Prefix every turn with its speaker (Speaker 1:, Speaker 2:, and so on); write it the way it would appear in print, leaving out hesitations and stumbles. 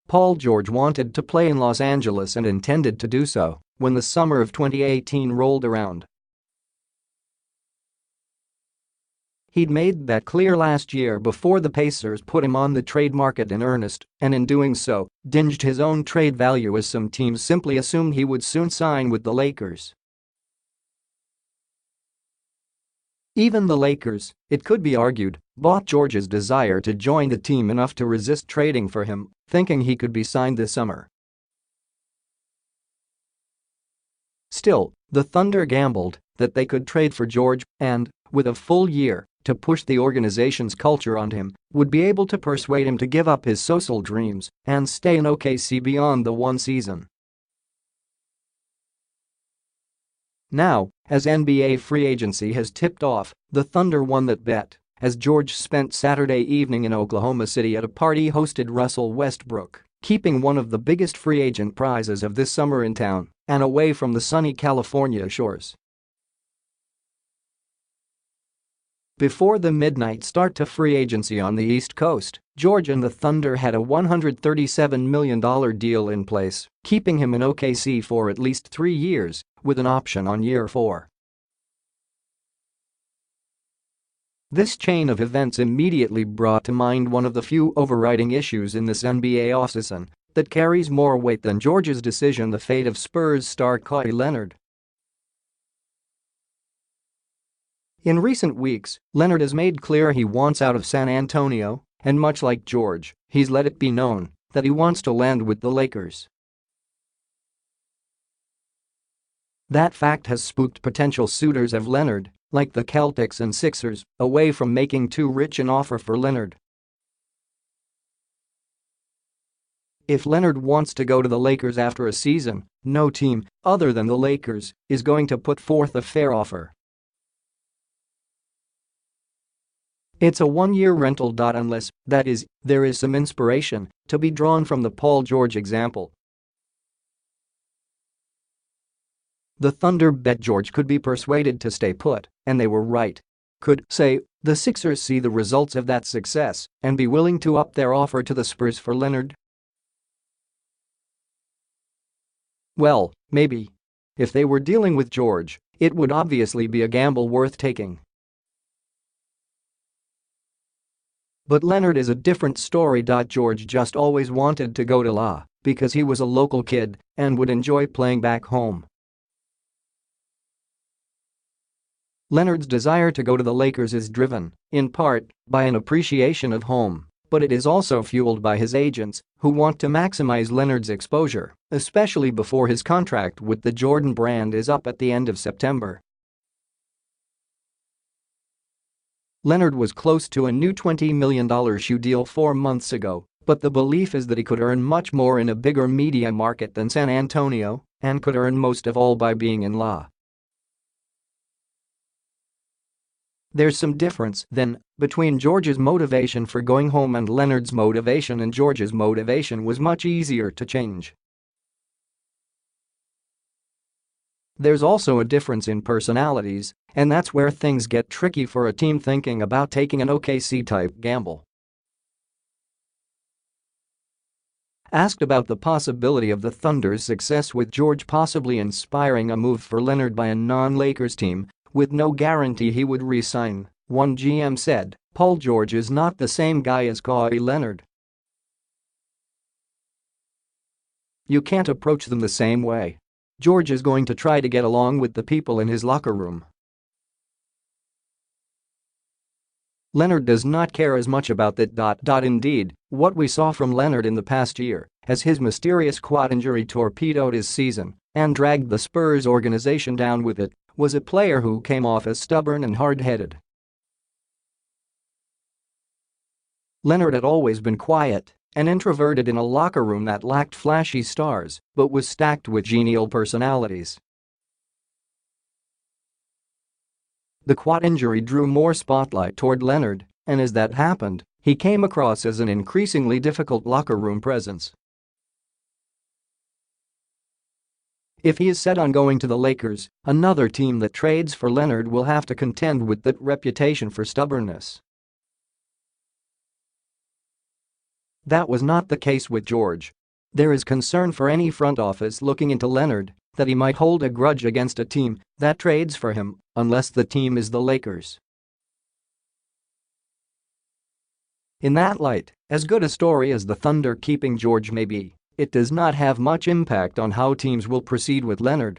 Speaker 1: Paul George wanted to play in Los Angeles and intended to do so when the summer of 2018 rolled around. He'd made that clear last year before the Pacers put him on the trade market in earnest, and in doing so, dinged his own trade value as some teams simply assumed he would soon sign with the Lakers. Even the Lakers, it could be argued, bought George's desire to join the team enough to resist trading for him, thinking he could be signed this summer. Still, the Thunder gambled that they could trade for George and, with a full year to push the organization's culture on him, would be able to persuade him to give up his social dreams and stay in OKC beyond the one season. Now, as NBA free agency has tipped off, the Thunder won that bet, as George spent Saturday evening in Oklahoma City at a party hosted Russell Westbrook, keeping one of the biggest free agent prizes of this summer in town and away from the sunny California shores. Before the midnight start to free agency on the East Coast, George and the Thunder had a $137 million deal in place, keeping him in OKC for at least 3 years, with an option on year 4. This chain of events immediately brought to mind one of the few overriding issues in this NBA offseason that carries more weight than George's decision: the fate of Spurs star Kawhi Leonard. In recent weeks, Leonard has made clear he wants out of San Antonio, and much like George, he's let it be known that he wants to land with the Lakers. That fact has spooked potential suitors of Leonard, like the Celtics and Sixers, away from making too rich an offer for Leonard. If Leonard wants to go to the Lakers after a season, no team, other than the Lakers, is going to put forth a fair offer. It's a one-year rental. Unless, that is, there is some inspiration to be drawn from the Paul George example. The Thunder bet George could be persuaded to stay put, and they were right. Could, say, the Sixers see the results of that success and be willing to up their offer to the Spurs for Leonard? Well, maybe. If they were dealing with George, it would obviously be a gamble worth taking. But Leonard is a different story. George just always wanted to go to LA because he was a local kid and would enjoy playing back home. Leonard's desire to go to the Lakers is driven, in part, by an appreciation of home, but it is also fueled by his agents, who want to maximize Leonard's exposure, especially before his contract with the Jordan brand is up at the end of September. Leonard was close to a new $20 million shoe deal 4 months ago, but the belief is that he could earn much more in a bigger media market than San Antonio and could earn most of all by being in LA. There's some difference, then, between George's motivation for going home and Leonard's motivation, and George's motivation was much easier to change. There's also a difference in personalities, and that's where things get tricky for a team thinking about taking an OKC-type gamble. Asked about the possibility of the Thunder's success with George possibly inspiring a move for Leonard by a non-Lakers team, with no guarantee he would re-sign, one GM said, "Paul George is not the same guy as Kawhi Leonard. You can't approach them the same way. George is going to try to get along with the people in his locker room. Leonard does not care as much about that. Indeed, what we saw from Leonard in the past year, as his mysterious quad injury torpedoed his season and dragged the Spurs organization down with it, was a player who came off as stubborn and hard-headed. Leonard had always been quiet and introverted in a locker room that lacked flashy stars but was stacked with genial personalities. The quad injury drew more spotlight toward Leonard, and as that happened, he came across as an increasingly difficult locker room presence. If he is set on going to the Lakers, another team that trades for Leonard will have to contend with that reputation for stubbornness. That was not the case with George, There is concern for any front office looking into Leonard that he might hold a grudge against a team that trades for him unless the team is the Lakers. In that light, as good a story as the Thunder keeping George may be, it does not have much impact on how teams will proceed with Leonard.